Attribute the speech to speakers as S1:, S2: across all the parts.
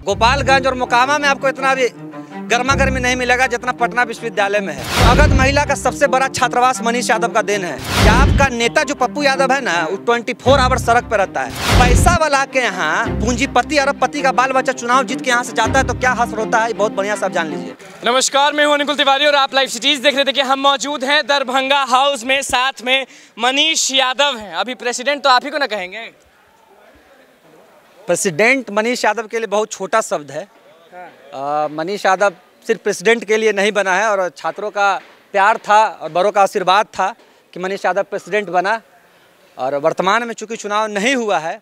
S1: गोपालगंज और मोकामा में आपको इतना भी गर्मा गर्मी नहीं मिलेगा जितना पटना विश्वविद्यालय में है। अगध महिला का सबसे बड़ा छात्रावास मनीष यादव का देन है। या आपका नेता जो पप्पू यादव है ना, वो 24 आवर सड़क पे रहता है। पैसा वाला के यहाँ पूंजीपति अरबपति का बाल बच्चा चुनाव जीत के यहाँ से जाता है तो क्या हश्र होता है, बहुत बढ़िया सब जान लीजिए।
S2: नमस्कार, मैं हूं अनुकुल तिवारी और आप लाइव सिटीज देख रहे थे कि हम मौजूद हैं दरभंगा हाउस में, साथ में मनीष यादव हैं। अभी प्रेसिडेंट तो आप ही को ना कहेंगे।
S1: प्रेसिडेंट मनीष यादव के लिए बहुत छोटा शब्द है। मनीष यादव सिर्फ प्रेसिडेंट के लिए नहीं बना है और छात्रों का प्यार था और बड़ों का आशीर्वाद था कि मनीष यादव प्रेसिडेंट बना। और वर्तमान में चूंकि चुनाव नहीं हुआ है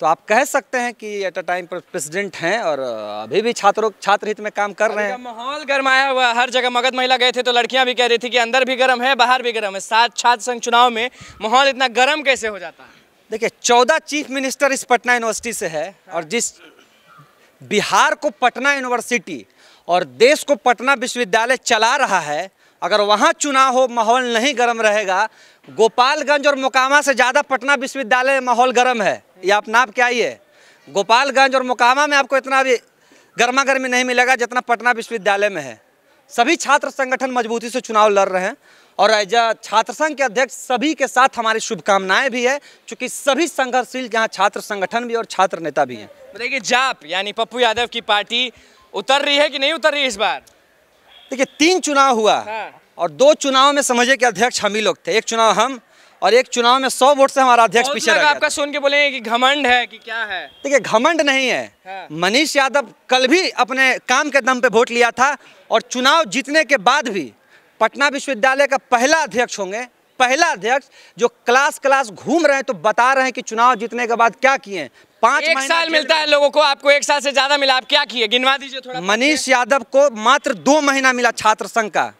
S1: तो आप कह सकते हैं कि एट अ टाइम प्रेसिडेंट हैं और अभी भी छात्र हित में काम कर रहे हैं।
S2: माहौल गरमाया हुआ, हर जगह मगध महिला गए थे तो लड़कियां भी कह रही थी कि अंदर भी गर्म है बाहर भी गर्म है। साथ छात्र संघ चुनाव में माहौल इतना गर्म कैसे हो जाता है?
S1: देखिए, 14 चीफ मिनिस्टर इस पटना यूनिवर्सिटी से है और जिस बिहार को पटना यूनिवर्सिटी और देश को पटना विश्वविद्यालय चला रहा है, अगर वहाँ चुनाव हो माहौल नहीं गर्म रहेगा। गोपालगंज और मोकामा से ज़्यादा पटना विश्वविद्यालय में माहौल गर्म है, ये आप नाप के आइए। गोपालगंज और मोकामा में आपको इतना भी गर्मा गर्मी नहीं मिलेगा जितना पटना विश्वविद्यालय में है। सभी छात्र संगठन मजबूती से चुनाव लड़ रहे हैं और एज छात्र संघ के अध्यक्ष सभी के साथ हमारी शुभकामनाएं भी है, क्योंकि सभी संघर्षशील यहाँ छात्र संगठन भी और छात्र नेता भी हैं।
S2: बताइए, जाप यानी पप्पू यादव की पार्टी उतर रही है कि नहीं उतर रही है इस बार?
S1: देखिए, 3 चुनाव हुआ और 2 चुनाव में समझिए कि अध्यक्ष हम ही लोग थे। एक चुनाव हम और एक चुनाव में 100 वोट से हमारा अध्यक्ष पीछे रह गया।
S2: आपका सुन के बोलेंगे कि घमंड है कि क्या है?
S1: देखिए, घमंड नहीं है। मनीष यादव कल भी अपने काम के दम पे वोट लिया था और चुनाव जीतने के बाद भी पटना विश्वविद्यालय का पहला अध्यक्ष होंगे। पहला अध्यक्ष जो क्लास घूम रहे हैं तो बता रहे हैं कि चुनाव जीतने के बाद क्या किए।
S2: 1 साल मिलता है लोगों को, आपको 1 साल से ज्यादा मिला, आप क्या किए? गिनवा दीजिए थोड़ा।
S1: मनीष यादव को मात्र 2 महीना मिला छात्र संघ का।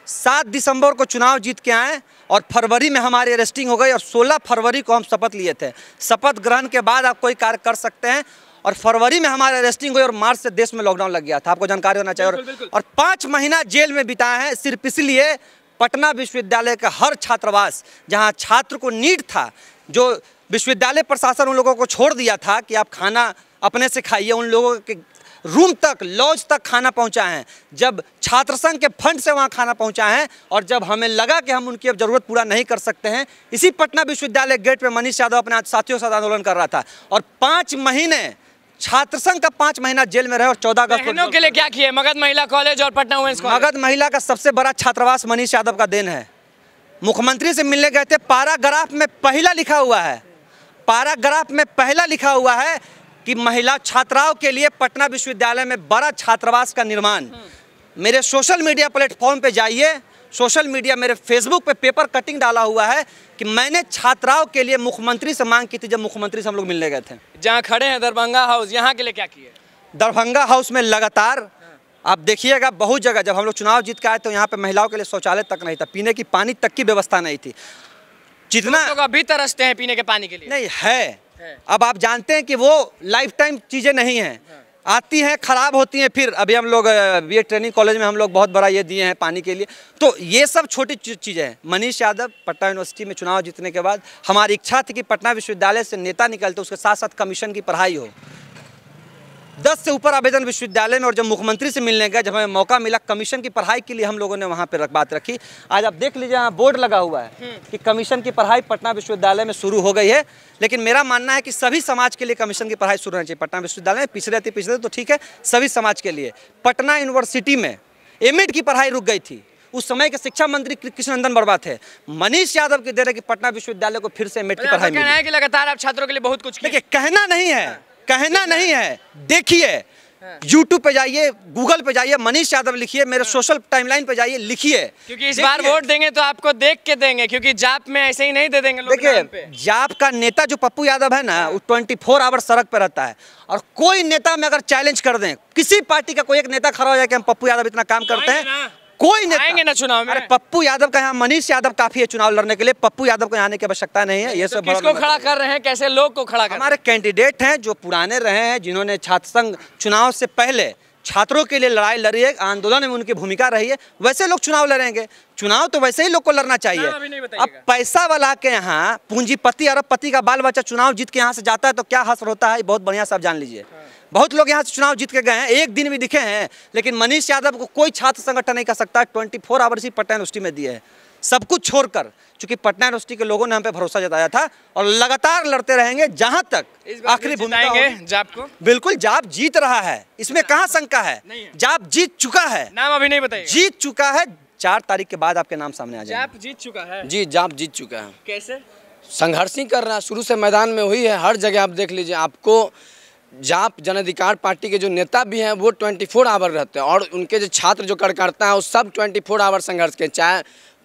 S1: 7 दिसंबर को चुनाव जीत के आए और फरवरी में हमारी अरेस्टिंग हो गई और 16 फरवरी को हम शपथ लिए थे। शपथ ग्रहण के बाद आप कोई कार्य कर सकते हैं और फरवरी में हमारी अरेस्टिंग हुई और मार्च से देश में लॉकडाउन लग गया था, आपको जानकारी होना चाहिए। और 5 महीना जेल में बिताए हैं सिर्फ इसलिए पटना विश्वविद्यालय का हर छात्रावास जहां छात्र को नीड था, जो विश्वविद्यालय प्रशासन उन लोगों को छोड़ दिया था कि आप खाना अपने से खाइए, उन लोगों के रूम तक लॉज तक खाना पहुंचा है। जब छात्र संघ के फंड से वहां खाना पहुंचा है और जब हमें लगा कि हम उनकी अब जरूरत पूरा नहीं कर सकते हैं, इसी पटना विश्वविद्यालय गेट पे मनीष यादव अपने साथियों के साथ आंदोलन कर रहा था और 5 महीने छात्र संघ का 5 महीना जेल में रहे और 14 अगस्त
S2: बहनों के लिए क्या किए? मगध महिला कॉलेज और पटना वुमेन्स कॉलेज।
S1: मगध महिला का सबसे बड़ा छात्रावास मनीष यादव का देन है। मुख्यमंत्री से मिलने गए थे, पैराग्राफ में पहला लिखा हुआ है, पैराग्राफ में पहला लिखा हुआ है कि महिला छात्राओं के लिए पटना विश्वविद्यालय में बड़ा छात्रावास का निर्माण। मेरे सोशल मीडिया प्लेटफॉर्म पे जाइए, सोशल मीडिया मेरे फेसबुक पे पेपर कटिंग डाला हुआ है कि मैंने छात्राओं के लिए मुख्यमंत्री से मांग की थी जब मुख्यमंत्री से हम लोग मिलने गए थे।
S2: जहाँ खड़े हैं दरभंगा हाउस, यहाँ के लिए क्या किए?
S1: दरभंगा हाउस में लगातार आप देखिएगा बहुत जगह जब हम लोग चुनाव जीत के आए तो यहाँ पे महिलाओं के लिए शौचालय तक नहीं था, पीने की पानी तक की व्यवस्था नहीं थी। जितना
S2: लोग अभी तरसते हैं पीने के पानी के लिए
S1: नहीं है। अब आप जानते हैं कि वो लाइफ टाइम चीज़ें नहीं हैं, आती हैं खराब होती हैं। फिर अभी हम लोग बीए ट्रेनिंग कॉलेज में हम लोग बहुत बड़ा ये दिए हैं पानी के लिए। तो ये सब छोटी चीज़ें हैं। मनीष यादव पटना यूनिवर्सिटी में चुनाव जीतने के बाद हमारी इच्छा थी कि पटना विश्वविद्यालय से नेता निकलते, उसके साथ साथ कमीशन की पढ़ाई हो। 10 से ऊपर आवेदन विश्वविद्यालय में और जब मुख्यमंत्री से मिलने गए, जब हमें मौका मिला कमीशन की पढ़ाई के लिए, हम लोगों ने वहाँ पर बात रखी। आज आप देख लीजिए, यहाँ बोर्ड लगा हुआ है कि कमीशन की पढ़ाई पटना विश्वविद्यालय में शुरू हो गई है। लेकिन मेरा मानना है कि सभी समाज के लिए कमीशन की पढ़ाई शुरू होनी चाहिए। पटना विश्वविद्यालय में पिछड़े तो ठीक है, सभी समाज के लिए। पटना यूनिवर्सिटी में एमएड की पढ़ाई रुक गई थी, उस समय के शिक्षा मंत्री कृष्णनंदन वर्मा थे। मनीष यादव के दे रहे कि पटना विश्वविद्यालय को फिर से एमएड की पढ़ाई
S2: कहना है कि लगातार आप छात्रों के लिए बहुत कुछ।
S1: देखिए, कहना नहीं है, देखिए YouTube पे जाइए, गूगल पे जाइए, मनीष यादव लिखिए, मेरे सोशल टाइमलाइन पे जाइए, लिखिए।
S2: क्योंकि इस बार वोट देंगे तो आपको देख के देंगे, क्योंकि जाप में ऐसे ही नहीं दे देंगे लोग।
S1: देखिए, जाप का नेता जो पप्पू यादव है ना, वो 24 आवर सड़क पे रहता है और कोई नेता में अगर चैलेंज कर दें, किसी पार्टी का कोई एक नेता खड़ा हो जाए कि हम पप्पू यादव इतना काम करते हैं, कोई नेता
S2: आएंगे ना चुनाव में।
S1: अरे पप्पू यादव का यहाँ मनीष यादव काफी है चुनाव लड़ने के लिए, पप्पू यादव को यहाँ आने की आवश्यकता नहीं है। ये सब
S2: किसको खड़ा कर रहे हैं, कैसे लोग को खड़ा कर?
S1: हमारे कैंडिडेट हैं जो पुराने रहे हैं, जिन्होंने छात्र संघ चुनाव से पहले छात्रों के लिए लड़ाई लड़ी है, आंदोलन में उनकी भूमिका रही है, वैसे लोग चुनाव लड़ेंगे। चुनाव तो वैसे ही लोग को लड़ना चाहिए। अब पैसा वाला के यहाँ, पूंजीपति अरबपति का बाल बच्चा चुनाव जीत के यहाँ से जाता है तो क्या हश्र होता है, बहुत बढ़िया सब जान लीजिए। बहुत लोग यहाँ से चुनाव जीत के गए हैं, एक दिन भी दिखे हैं, लेकिन मनीष यादव को कोई छात्र संगठन नहीं कर सकता। 24 आवर्स ही पटना यूनिवर्सिटी में दिए हैं, सब कुछ छोड़कर, क्योंकि पटना यूनिवर्सिटी के लोगों ने हम पे भरोसा जताया था और लगातार लड़ते रहेंगे जहां तक आखिरी भूमिका।
S2: जाप को
S1: बिल्कुल जाप जीत रहा है, इसमें कहां शंका है। जाप जीत चुका है,
S2: नाम अभी नहीं बताइए।
S1: जीत चुका है, 4 तारीख के बाद आपके नाम सामने आ जाएंगे।
S2: जाप जीत चुका है
S3: जी, जाप जीत चुका है।
S2: कैसे?
S3: संघर्ष ही कर रहा है, शुरू से मैदान में हुई है, हर जगह आप देख लीजिए। आपको जाप जन अधिकार पार्टी के जो नेता भी हैं वो 24 आवर रहते हैं, और उनके जो छात्र जो कार्यकर्ता हैं वो सब 24 आवर संघर्ष के, चाहे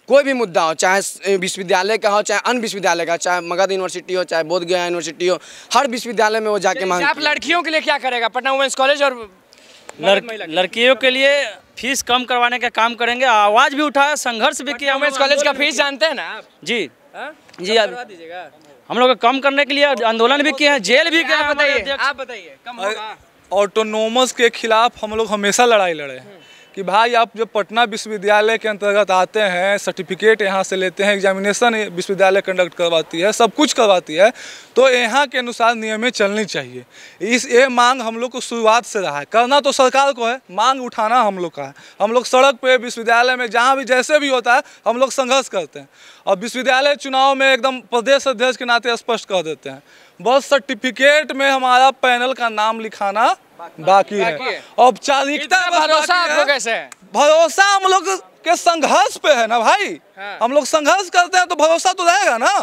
S3: कोई भी मुद्दा हो, चाहे विश्वविद्यालय का हो, चाहे अन्य विश्वविद्यालय का, चाहे मगध यूनिवर्सिटी हो, चाहे बोध गया यूनिवर्सिटी हो, हर विश्वविद्यालय में वो जाके मांग।
S2: आप लड़कियों के लिए क्या करेगा पटना वुमेन्स कॉलेज और
S4: लड़कियों के लिए फीस कम करवाने का काम करेंगे, आवाज़ भी उठाया, संघर्ष भी किया।
S2: वुमेन्स कॉलेज का फीस जानते हैं ना आप?
S4: जी
S2: जी, दीजिएगा।
S4: हम लोग कम करने के लिए आंदोलन भी किए हैं, जेल भी गए।
S2: आप बताइए कम होगा?
S5: ऑटोनोमस के खिलाफ हम लोग हमेशा लड़ाई लड़े हैं कि भाई आप जब पटना विश्वविद्यालय के अंतर्गत आते हैं, सर्टिफिकेट यहाँ से लेते हैं, एग्जामिनेशन विश्वविद्यालय कंडक्ट करवाती है, सब कुछ करवाती है, तो यहाँ के अनुसार नियमें चलनी चाहिए। ये मांग हम लोग को शुरुआत से रहा है, करना तो सरकार को है, मांग उठाना हम लोग का है। हम लोग सड़क पे, विश्वविद्यालय में, जहाँ भी जैसे भी होता है हम लोग संघर्ष करते हैं, और विश्वविद्यालय चुनाव में एकदम प्रदेश अध्यक्ष के नाते स्पष्ट कर देते हैं, बस सर्टिफिकेट में हमारा पैनल का नाम लिखाना बाकी है। औपचारिकता
S2: भरोसा आपको कैसे है?
S5: भरोसा हम लोग के संघर्ष पे है ना भाई। हम लोग संघर्ष करते हैं तो भरोसा तो रहेगा ना।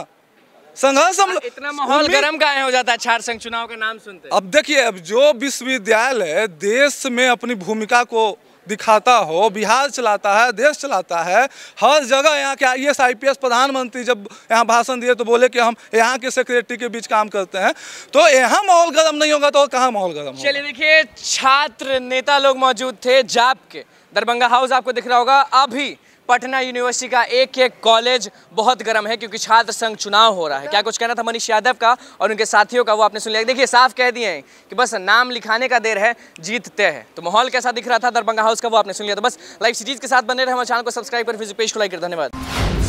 S5: संघर्ष हम
S2: इतना माहौल गर्म काहे हो जाता है छात्र संघ चुनाव का नाम सुनते?
S5: अब देखिए, अब जो विश्वविद्यालय देश में अपनी भूमिका को दिखाता हो, बिहार चलाता है, देश चलाता है, हर जगह यहाँ के IAS IPS प्रधानमंत्री जब यहाँ भाषण दिए तो बोले कि हम यहाँ के सेक्रेटरी के बीच काम करते हैं, तो यहाँ माहौल गर्म नहीं होगा तो कहाँ माहौल गर्म होगा?
S2: चलिए देखिए, छात्र नेता लोग मौजूद थे जाप के। दरभंगा हाउस आपको दिख रहा होगा। अभी पटना यूनिवर्सिटी का एक एक कॉलेज बहुत गर्म है क्योंकि छात्र संघ चुनाव हो रहा है। क्या कुछ कहना था मनीष यादव का और उनके साथियों का, वो आपने सुन लिया। देखिए, साफ कह दिए हैं कि बस नाम लिखाने का देर है, जीतते हैं। तो माहौल कैसा दिख रहा था दरभंगा हाउस का, वो आपने सुन लिया। तो बस लाइव सीरीज के साथ बने रहे, हमारे चैनल को सब्सक्राइब कर, फेसबुक पेज को लाइक कर। धन्यवाद।